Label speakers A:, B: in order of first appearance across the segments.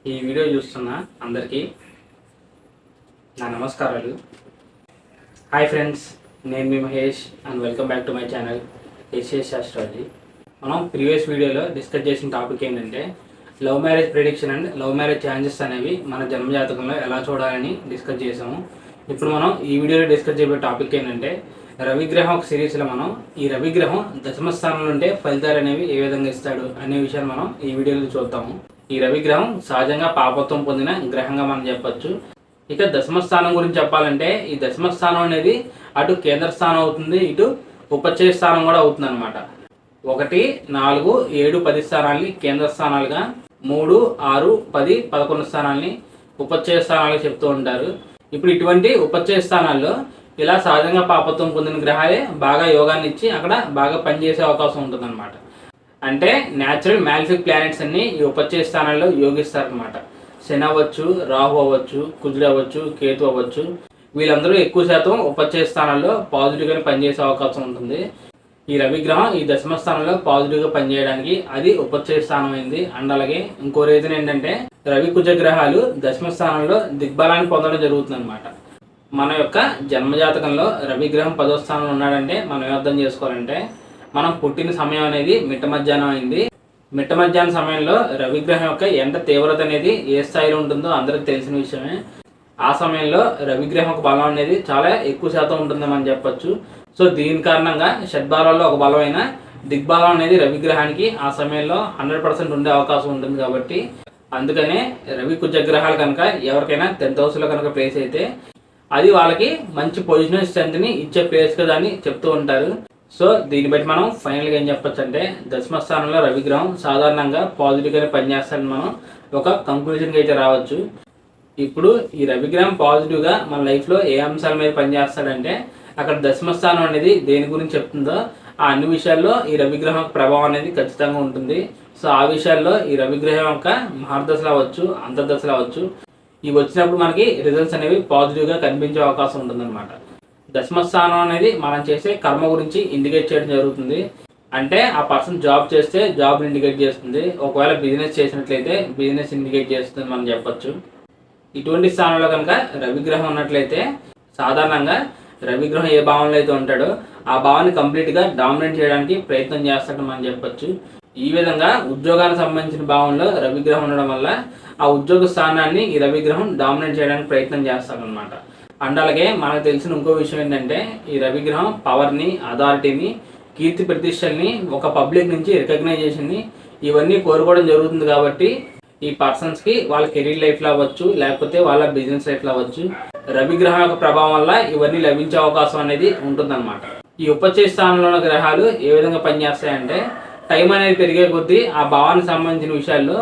A: ఈ వీడియో చూస్తున్న అందరికీ నా నమస్కారాలు. హాయ్ ఫ్రెండ్స్, నేను మీ Mahesh and welcome back to my channel SS astrology. మనం ప్రీవియస్ వీడియోలో డిస్కస్ చేసిన టాపిక్ ఏంటంటే love marriage prediction and love marriage chances అనేవి మన జన్మజాతకంలో ఎలా చూడాలని డిస్కస్ చేసాము. ఇప్పుడు మనం ఈ వీడియోలో డిస్కస్ చేయబోయే టాపిక్ ఏంటంటే రవిగ్రహం ఒక సిరీస్లో మనం ఈ రవిగ్రహం దశమ స్థానంలో ఉంటే ఫలితాలు అనేవి ఏ విధంగా ఇస్తాడు అనే విషయాన్ని మనం ఈ వీడియోలో చూద్దాము. ఈ రవిగ్రహం సహజంగా పాపత్వం పొందిన గ్రహంగా మనం చెప్పొచ్చు. ఇక దశమ స్థానం గురించి చెప్పాలంటే ఈ దశమ స్థానం అనేది అటు కేంద్ర స్థానం అవుతుంది, ఇటు ఉపచయ స్థానం కూడా అవుతుంది అనమాట. 1, 4, 7, 10 స్థానాల్ని కేంద్ర స్థానాలుగా, 3, 6, 10, 11 స్థానాల్ని ఉపచయ స్థానాలుగా చెప్తూ ఉంటారు. ఇప్పుడు ఇటువంటి ఉపచయ స్థానాల్లో ఇలా సహజంగా పాపత్వం పొందిన గ్రహాలే బాగా యోగాన్ని ఇచ్చి అక్కడ బాగా పనిచేసే అవకాశం ఉంటుంది అనమాట. అంటే న్యాచురల్ మ్యాలిఫిక్ ప్లానెట్స్ అన్ని ఈ ఉపచయ స్థానాల్లో యోగిస్తారనమాట. శని అవ్వచ్చు, రాహు అవ్వచ్చు, కుజుడు అవ్వచ్చు, కేతు అవ్వచ్చు, వీళ్ళందరూ ఎక్కువ శాతం ఉపచయ స్థానాల్లో పాజిటివ్గానే పనిచేసే అవకాశం ఉంటుంది. ఈ రవిగ్రహం ఈ దశమ స్థానంలో పాజిటివ్గా పనిచేయడానికి అది ఉపచయ స్థానం అయింది. అండ్ అలాగే ఇంకో రీజన్ ఏంటంటే రవి కుజ గ్రహాలు దశమ స్థానంలో దిగ్బలాన్ని పొందడం జరుగుతుంది అనమాట. మన యొక్క జన్మజాతకంలో రవిగ్రహం 10వ స్థానంలో ఉన్నాడంటే మనం అర్థం చేసుకోవాలంటే మనం పుట్టిన సమయం అనేది మిట్ట మధ్యాహ్నం అయింది. మిట్ట మధ్యాహ్నం సమయంలో రవిగ్రహం యొక్క ఎండ తీవ్రత అనేది ఏ స్థాయిలో ఉంటుందో అందరికి తెలిసిన విషయమే. ఆ సమయంలో రవిగ్రహం ఒక బలం అనేది చాలా ఎక్కువ శాతం ఉంటుందని మనం చెప్పొచ్చు. సో దీని కారణంగా షడ్బలాల్లో ఒక బలమైన దిగ్బలం అనేది రవిగ్రహానికి ఆ సమయంలో 100% ఉండే అవకాశం ఉంటుంది. కాబట్టి అందుకనే రవి కుజగ్రహాలు కనుక ఎవరికైనా 10th హౌస్లో కనుక ప్లేస్ అయితే అది వాళ్ళకి మంచి పొజిషన్ స్ట్రెంత్ని ఇచ్చే ప్లేస్ కదా అని చెప్తూ ఉంటారు. సో దీన్ని బట్టి మనం ఫైనల్గా ఏం చెప్పొచ్చు అంటే దశమ స్థానంలో రవిగ్రహం సాధారణంగా పాజిటివ్గానే పనిచేస్తాడని మనం ఒక కంక్లూజన్కి అయితే రావచ్చు. ఇప్పుడు ఈ రవిగ్రహం పాజిటివ్గా మన లైఫ్లో ఏ అంశాల మీద పనిచేస్తాడంటే అక్కడ దశమ స్థానం అనేది దేని గురించి చెప్తుందో ఆ అన్ని విషయాల్లో ఈ రవిగ్రహం ప్రభావం అనేది ఖచ్చితంగా ఉంటుంది. సో ఆ విషయాల్లో ఈ రవిగ్రహం యొక్క మహర్దశలు అవ్వచ్చు, అంతర్దశలు అవ్వచ్చు, ఇవి వచ్చినప్పుడు మనకి రిజల్ట్స్ అనేవి పాజిటివ్గా కనిపించే అవకాశం ఉంటుందన్నమాట. దశమ స్థానం అనేది మనం చేసే కర్మ గురించి ఇండికేట్ చేయడం జరుగుతుంది. అంటే ఆ పర్సన్ జాబ్ చేస్తే జాబ్ని ఇండికేట్ చేస్తుంది, ఒకవేళ బిజినెస్ చేసినట్లయితే బిజినెస్ ఇండికేట్ చేస్తుంది మనం చెప్పొచ్చు. ఇటువంటి స్థానంలో కనుక రవిగ్రహం ఉన్నట్లయితే సాధారణంగా రవిగ్రహం ఏ భావంలో అయితే ఉంటాడో ఆ భావాన్ని కంప్లీట్గా డామినేట్ చేయడానికి ప్రయత్నం చేస్తాడని మనం చెప్పొచ్చు. ఈ విధంగా ఉద్యోగానికి సంబంధించిన భావంలో రవిగ్రహం ఉండడం వల్ల ఆ ఉద్యోగ స్థానాన్ని ఈ రవిగ్రహం డామినేట్ చేయడానికి ప్రయత్నం చేస్తాడనమాట. అండ్ అలాగే మనకు తెలిసిన ఇంకో విషయం ఏంటంటే ఈ రవిగ్రహం పవర్ని, అథారిటీని, కీర్తి ప్రతిష్టల్ని, ఒక పబ్లిక్ నుంచి రికగ్నైజేషన్ని ఇవన్నీ కోరుకోవడం జరుగుతుంది. కాబట్టి ఈ పర్సన్స్కి వాళ్ళ కెరీర్ లైఫ్లో అవ్వచ్చు, లేకపోతే వాళ్ళ బిజినెస్ లైఫ్లో అవ్వచ్చు, రవిగ్రహం యొక్క ప్రభావం వల్ల ఇవన్నీ లభించే అవకాశం అనేది ఉంటుందన్నమాట. ఈ ఉపచయ స్థానంలో ఉన్న గ్రహాలు ఏ విధంగా పనిచేస్తాయంటే టైం అనేది పెరిగే కొద్దీ ఆ భావానికి సంబంధించిన విషయాల్లో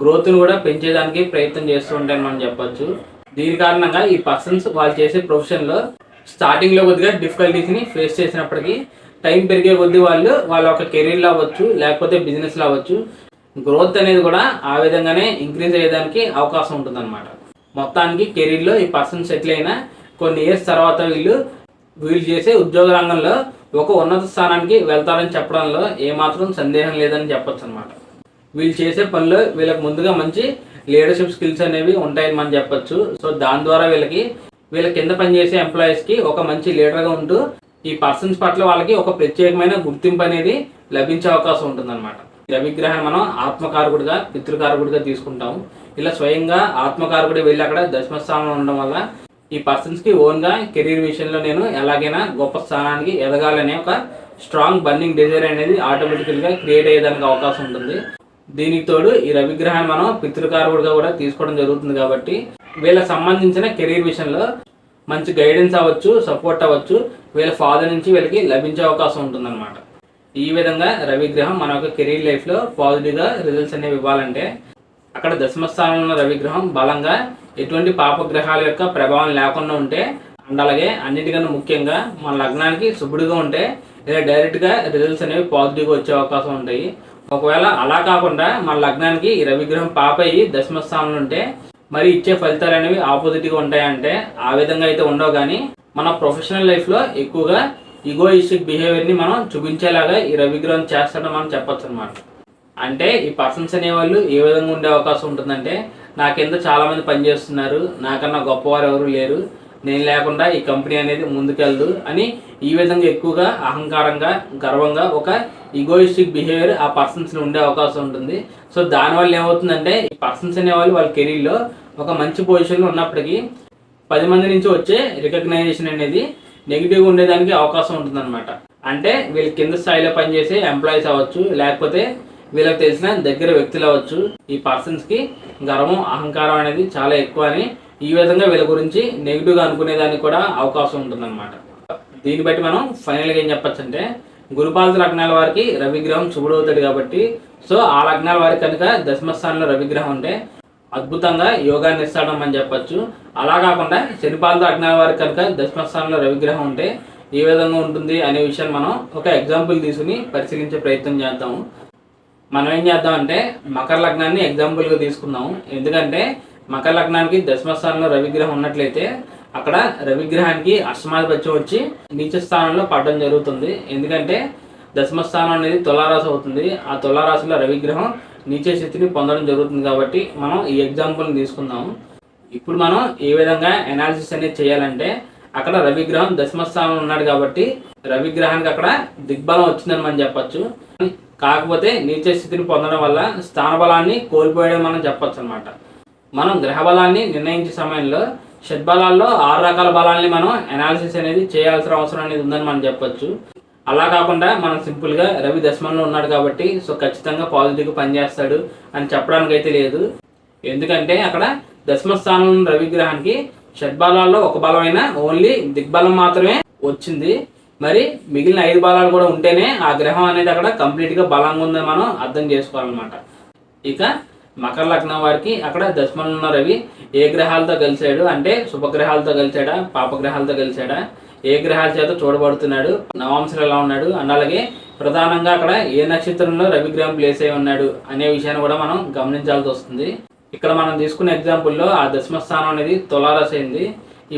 A: గ్రోత్ను కూడా పెంచేదానికి ప్రయత్నం చేస్తూ ఉంటాయని మనం చెప్పొచ్చు. దీని కారణంగా ఈ పర్సన్స్ వాళ్ళు చేసే ప్రొఫెషన్లో స్టార్టింగ్లో కొద్దిగా డిఫికల్టీస్ని ఫేస్ చేసినప్పటికీ టైం పెరిగే కొద్దీ వాళ్ళ ఒక కెరీర్లో అవ్వచ్చు, లేకపోతే బిజినెస్లో అవ్వచ్చు, గ్రోత్ అనేది కూడా ఆ విధంగానే ఇంక్రీజ్ అయ్యేదానికి అవకాశం ఉంటుందన్నమాట. మొత్తానికి కెరీర్లో ఈ పర్సన్ సెటిల్ అయిన కొన్ని ఇయర్స్ తర్వాత వీళ్ళు చేసే ఉద్యోగ రంగంలో ఒక ఉన్నత స్థానానికి వెళ్తారని చెప్పడంలో ఏమాత్రం సందేహం లేదని చెప్పొచ్చు అనమాట. వీళ్ళు చేసే పనిలో వీళ్ళకి ముందుగా మంచి లీడర్షిప్ స్కిల్స్ అనేవి ఉంటాయని మనం చెప్పొచ్చు. సో దాని ద్వారా వీళ్ళ కింద పనిచేసే ఎంప్లాయీస్కి ఒక మంచి లీడర్గా ఉంటూ ఈ పర్సన్స్ పట్ల వాళ్ళకి ఒక ప్రత్యేకమైన గుర్తింపు అనేది లభించే అవకాశం ఉంటుందన్నమాట. రవిగ్రహాన్ని మనం ఆత్మకారకుడిగా, పితృకారకుడిగా తీసుకుంటాము. ఇలా స్వయంగా ఆత్మకారకుడి వెళ్ళి అక్కడ దశమ స్థానంలో ఉండడం వల్ల ఈ పర్సన్స్కి ఓన్గా కెరీర్ విషయంలో నేను ఎలాగైనా గొప్ప స్థానానికి ఎదగాలనే ఒక స్ట్రాంగ్ బర్నింగ్ డిజైర్ అనేది ఆటోమేటికల్గా క్రియేట్ అయ్యేదానికి అవకాశం ఉంటుంది. దీనికి తోడు ఈ రవిగ్రహాన్ని మనం పితృకారకుడిగా కూడా తీసుకోవడం జరుగుతుంది. కాబట్టి వీళ్ళకి సంబంధించిన కెరీర్ విషయంలో మంచి గైడెన్స్ అవ్వచ్చు, సపోర్ట్ అవ్వచ్చు, వీళ్ళ ఫాదర్ నుంచి వీళ్ళకి లభించే అవకాశం ఉంటుందన్నమాట. ఈ విధంగా రవిగ్రహం మన యొక్క కెరీర్ లైఫ్లో పాజిటివ్గా రిజల్ట్స్ అనేవి ఇవ్వాలంటే అక్కడ దశమ స్థానంలో ఉన్న రవిగ్రహం బలంగా ఎటువంటి పాపగ్రహాల యొక్క ప్రభావం లేకుండా ఉంటే, అండ్ అలాగే అన్నిటికన్నా ముఖ్యంగా మన లగ్నానికి శుభుడుగా ఉంటే ఇలా డైరెక్ట్గా రిజల్ట్స్ అనేవి పాజిటివ్గా వచ్చే అవకాశం ఉంటాయి. ఒకవేళ అలా కాకుండా మన లగ్నానికి ఈ రవిగ్రహం పాప అయ్యి దశమ స్థానంలో ఉంటే మరి ఇచ్చే ఫలితాలు అనేవి ఆపోజిట్గా ఉంటాయంటే ఆ విధంగా అయితే ఉండవు. కానీ మన ప్రొఫెషనల్ లైఫ్లో ఎక్కువగా ఈగోయిస్టిక్ బిహేవియర్ని మనం చూపించేలాగా ఈ రవిగ్రహం చేస్తాడని మనం చెప్పొచ్చు అనమాట. అంటే ఈ పర్సన్స్ అనేవాళ్ళు ఏ విధంగా ఉండే అవకాశం ఉంటుందంటే, నా కింద చాలామంది పనిచేస్తున్నారు, నాకన్నా గొప్పవారు ఎవరు లేరు, నేను లేకుండా ఈ కంపెనీ అనేది ముందుకెళ్ళదు అని ఈ విధంగా ఎక్కువగా అహంకారంగా గర్వంగా ఒక ఈగోయిస్టిక్ బిహేవియర్ ఆ పర్సన్స్లో ఉండే అవకాశం ఉంటుంది. సో దానివల్ల ఏమవుతుందంటే ఈ పర్సన్స్ అనేవాళ్ళు వాళ్ళ కెరీర్లో ఒక మంచి పొజిషన్లో ఉన్నప్పటికీ 10 మంది నుంచి వచ్చే రికగ్నైజేషన్ అనేది నెగిటివ్గా ఉండేదానికి అవకాశం ఉంటుందన్నమాట. అంటే వీళ్ళ కింద స్థాయిలో పనిచేసే ఎంప్లాయీస్ అవ్వచ్చు, లేకపోతే వీళ్ళకి తెలిసిన దగ్గర వ్యక్తులు అవ్వచ్చు, ఈ పర్సన్స్కి గర్వం అహంకారం అనేది చాలా ఎక్కువ అని ఈ విధంగా వీళ్ళ గురించి నెగిటివ్గా అనుకునేదానికి కూడా అవకాశం ఉంటుందన్నమాట. దీన్ని బట్టి మనం ఫైనల్గా ఏం చెప్పచ్చు అంటే, గురుపాలత లగ్నాల వారికి రవిగ్రహం శుభుడవుతాడు కాబట్టి, సో ఆ లగ్నాల వారికి కనుక దశమస్థానంలో రవిగ్రహం ఉంటే అద్భుతంగా యోగాన్ని ఇస్తాడం అని చెప్పచ్చు. అలా కాకుండా శనిపాలత లగ్నాల వారికి కనుక దశమస్థానంలో రవిగ్రహం ఉంటే ఏ విధంగా ఉంటుంది అనే విషయాన్ని మనం ఒక ఎగ్జాంపుల్ తీసుకుని పరిశీలించే ప్రయత్నం చేద్దాము. మనం ఏం చేద్దామంటే మకర లగ్నాన్ని ఎగ్జాంపుల్గా తీసుకుందాము. ఎందుకంటే మకర లగ్నానికి దశమస్థానంలో రవిగ్రహం ఉన్నట్లయితే అక్కడ రవిగ్రహానికి అష్టమాధిపత్యం వచ్చి నీచ స్థానంలో పడడం జరుగుతుంది. ఎందుకంటే దశమస్థానం అనేది తులారాశి అవుతుంది. ఆ తులారాశిలో రవిగ్రహం నీచ స్థితిని పొందడం జరుగుతుంది. కాబట్టి మనం ఈ ఎగ్జాంపుల్ని తీసుకుందాము. ఇప్పుడు మనం ఏ విధంగా అనాలిసిస్ అనేది చేయాలంటే, అక్కడ రవిగ్రహం దశమస్థానంలో ఉన్నాడు కాబట్టి రవిగ్రహానికి అక్కడ దిగ్బలం వచ్చిందని మనం చెప్పచ్చు. కాకపోతే నీచ స్థితిని పొందడం వల్ల స్థాన బలాన్ని కోల్పోయడం మనం చెప్పచ్చు అనమాట. మనం గ్రహ బలాన్ని నిర్ణయించే సమయంలో షడ్బలాల్లో 6 రకాల బలాల్ని మనం అనాలిసిస్ అనేది చేయాల్సిన అవసరం అనేది ఉందని మనం చెప్పచ్చు. అలా కాకుండా మనం సింపుల్గా రవి దశమంలో ఉన్నాడు కాబట్టి సో ఖచ్చితంగా పాజిటివ్గా పనిచేస్తాడు అని చెప్పడానికి అయితే లేదు. ఎందుకంటే అక్కడ దశమ స్థానంలో రవిగ్రహానికి షడ్బలాల్లో ఒక బలమైన ఓన్లీ దిగ్బలం మాత్రమే వచ్చింది. మరి మిగిలిన 5 బలాలు కూడా ఉంటేనే ఆ గ్రహం అనేది అక్కడ కంప్లీట్గా బలంగా ఉందని మనం అర్థం చేసుకోవాలన్నమాట. ఇక మకర లగ్నం వారికి అక్కడ దశమంలో ఉన్న రవి ఏ గ్రహాలతో కలిశాడు అంటే శుభగ్రహాలతో కలిశాడా, పాపగ్రహాలతో కలిశాడా, ఏ గ్రహాల చేత చూడబడుతున్నాడు, నవాంశలు ఎలా ఉన్నాడు, అండ్ అలాగే ప్రధానంగా అక్కడ ఏ నక్షత్రంలో రవిగ్రహం ప్లేస్ అయి ఉన్నాడు అనే విషయాన్ని కూడా మనం గమనించాల్సి వస్తుంది. ఇక్కడ మనం తీసుకున్న ఎగ్జాంపుల్లో ఆ దశమ స్థానం అనేది తులారాశి అయింది.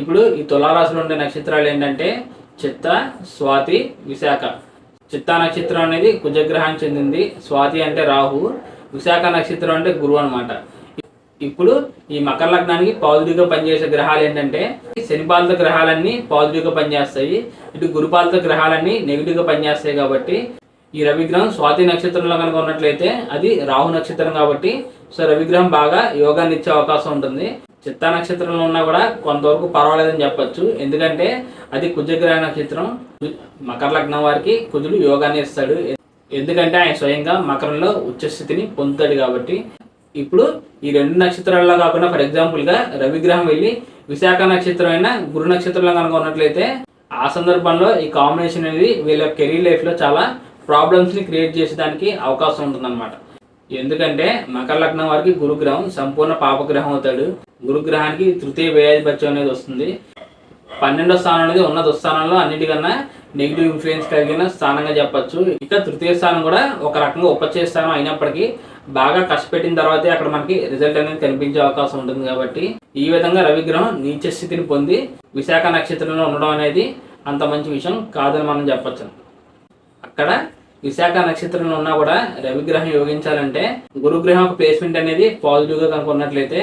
A: ఇప్పుడు ఈ తులారాశిలో ఉండే నక్షత్రాలు ఏంటంటే చిత్త, స్వాతి, విశాఖ. చిత్తా నక్షత్రం అనేది కుజగ్రహానికి చెందింది, స్వాతి అంటే రాహు, విశాఖ నక్షత్రం అంటే గురువు అనమాట. ఇప్పుడు ఈ మకర లగ్నానికి పాజిటివ్గా పనిచేసే గ్రహాలు ఏంటంటే శనిపాలత గ్రహాలన్నీ పాజిటివ్గా పనిచేస్తాయి, ఇటు గురుపాలత గ్రహాలన్నీ నెగిటివ్గా పనిచేస్తాయి. కాబట్టి ఈ రవిగ్రహం స్వాతి నక్షత్రంలో కనుక ఉన్నట్లయితే అది రాహు నక్షత్రం కాబట్టి సో రవిగ్రహం బాగా యోగాన్ని ఇచ్చే అవకాశం ఉంటుంది. చిత్తా నక్షత్రంలో ఉన్నా కూడా కొంతవరకు పర్వాలేదని చెప్పచ్చు. ఎందుకంటే అది కుజగ్రహ నక్షత్రం. మకర లగ్నం వారికి కుజుడు యోగాన్ని ఇస్తాడు. ఎందుకంటే ఆయన స్వయంగా మకరంలో ఉచ్చస్థితిని పొందుతాడు కాబట్టి. ఇప్పుడు ఈ 2 నక్షత్రాల్లో కాకుండా ఫర్ ఎగ్జాంపుల్గా రవిగ్రహం వెళ్ళి విశాఖ నక్షత్రం అయినా గురు నక్షత్రంలో కనుక ఉన్నట్లయితే ఆ సందర్భంలో ఈ కాంబినేషన్ అనేది వీళ్ళ కెరీర్ లైఫ్లో చాలా ప్రాబ్లమ్స్ని క్రియేట్ చేసేదానికి అవకాశం ఉంటుందన్నమాట. ఎందుకంటే మకర లగ్నం వారికి గురుగ్రహం సంపూర్ణ పాపగ్రహం అవుతాడు. గురుగ్రహానికి తృతీయ వ్యయాధిపత్యం అనేది వస్తుంది. 12వ స్థానం అనేది ఉన్న దుస్థానంలో అన్నిటికన్నా నెగిటివ్ ఇన్ఫ్లుయెన్స్ కలిగిన స్థానంగా చెప్పచ్చు. ఇక తృతీయ స్థానం కూడా ఒక రకంగా ఉపచయ స్థానం అయినప్పటికీ బాగా కష్టపెట్టిన తర్వాతే అక్కడ మనకి రిజల్ట్ అనేది కనిపించే అవకాశం ఉంటుంది. కాబట్టి ఈ విధంగా రవిగ్రహం నీచ స్థితిని పొంది విశాఖ నక్షత్రంలో ఉండడం అనేది అంత మంచి విషయం కాదని మనం చెప్పచ్చు. అక్కడ విశాఖ నక్షత్రంలో ఉన్నా కూడా రవిగ్రహం యోగించాలంటే గురుగ్రహం ప్లేస్మెంట్ అనేది పాజిటివ్గా కనుక ఉన్నట్లయితే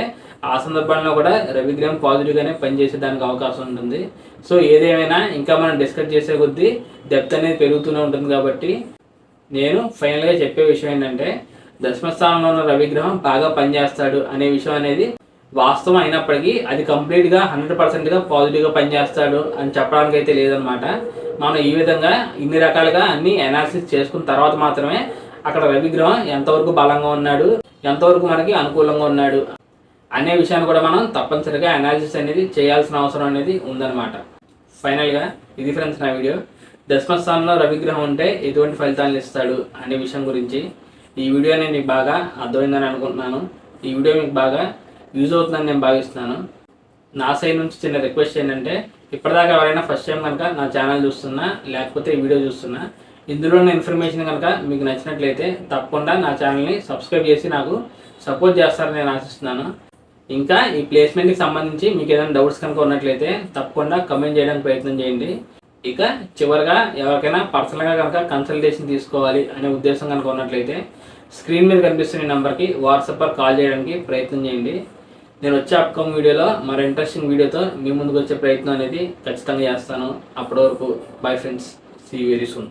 A: ఆ సందర్భంలో కూడా రవిగ్రహం పాజిటివ్గానే పనిచేసేదానికి అవకాశం ఉంటుంది. సో ఏదేమైనా ఇంకా మనం డిస్కస్ చేసే కొద్దీ డెప్త్ అనేది పెరుగుతూనే ఉంటుంది. కాబట్టి నేను ఫైనల్గా చెప్పే విషయం ఏంటంటే దశమస్థానంలో ఉన్న రవిగ్రహం బాగా పనిచేస్తాడు అనే విషయం అనేది వాస్తవం అయినప్పటికీ అది కంప్లీట్గా 100%గా పాజిటివ్గా పనిచేస్తాడు అని చెప్పడానికి అయితే లేదనమాట. మనం ఈ విధంగా ఇన్ని రకాలుగా అన్ని అనాలిసిస్ చేసుకున్న తర్వాత మాత్రమే అక్కడ రవిగ్రహం ఎంతవరకు బలంగా ఉన్నాడు, ఎంతవరకు మనకి అనుకూలంగా ఉన్నాడు అనే విషయాన్ని కూడా మనం తప్పనిసరిగా అనాలిసిస్ అనేది చేయాల్సిన అవసరం అనేది ఉందన్నమాట. ఫైనల్గా ఇది ఫ్రెండ్స్ నా వీడియో. దశమస్థానంలో రవిగ్రహం ఉంటే ఎటువంటి ఫలితాలను ఇస్తాడు అనే విషయం గురించి ఈ వీడియో అనేది మీకు బాగా అర్థమైందని అనుకుంటున్నాను. ఈ వీడియో మీకు బాగా యూజ్ అవుతుందని నేను భావిస్తున్నాను. నా సైడ్ నుంచి చిన్న రిక్వెస్ట్ ఏంటంటే ఇప్పటిదాకా ఎవరైనా ఫస్ట్ టైం కనుక నా ఛానల్ చూస్తున్నా లేకపోతే ఈ వీడియో చూస్తున్నా ఇందులో ఉన్న ఇన్ఫర్మేషన్ కనుక మీకు నచ్చినట్లయితే తప్పకుండా నా ఛానల్ని సబ్స్క్రైబ్ చేసి నాకు సపోర్ట్ చేస్తారని నేను ఆశిస్తున్నాను. ఇంకా ఈ ప్లేస్మెంట్కి సంబంధించి మీకు ఏదైనా డౌట్స్ కనుక ఉన్నట్లయితే తప్పకుండా కమెంట్ చేయడానికి ప్రయత్నం చేయండి. ఇక చివరిగా ఎవరికైనా పర్సనల్గా కనుక కన్సల్టేషన్ తీసుకోవాలి అనే ఉద్దేశం కనుక ఉన్నట్లయితే స్క్రీన్ మీద కనిపిస్తున్న నెంబర్కి వాట్సాప్ కాల్ చేయడానికి ప్రయత్నం చేయండి. నేను వచ్చే అప్కమింగ్ వీడియోలో మరో ఇంట్రెస్టింగ్ వీడియోతో మీ ముందుకు వచ్చే ప్రయత్నం అనేది ఖచ్చితంగా చేస్తాను. అప్పటి వరకు bye friends, see you very soon.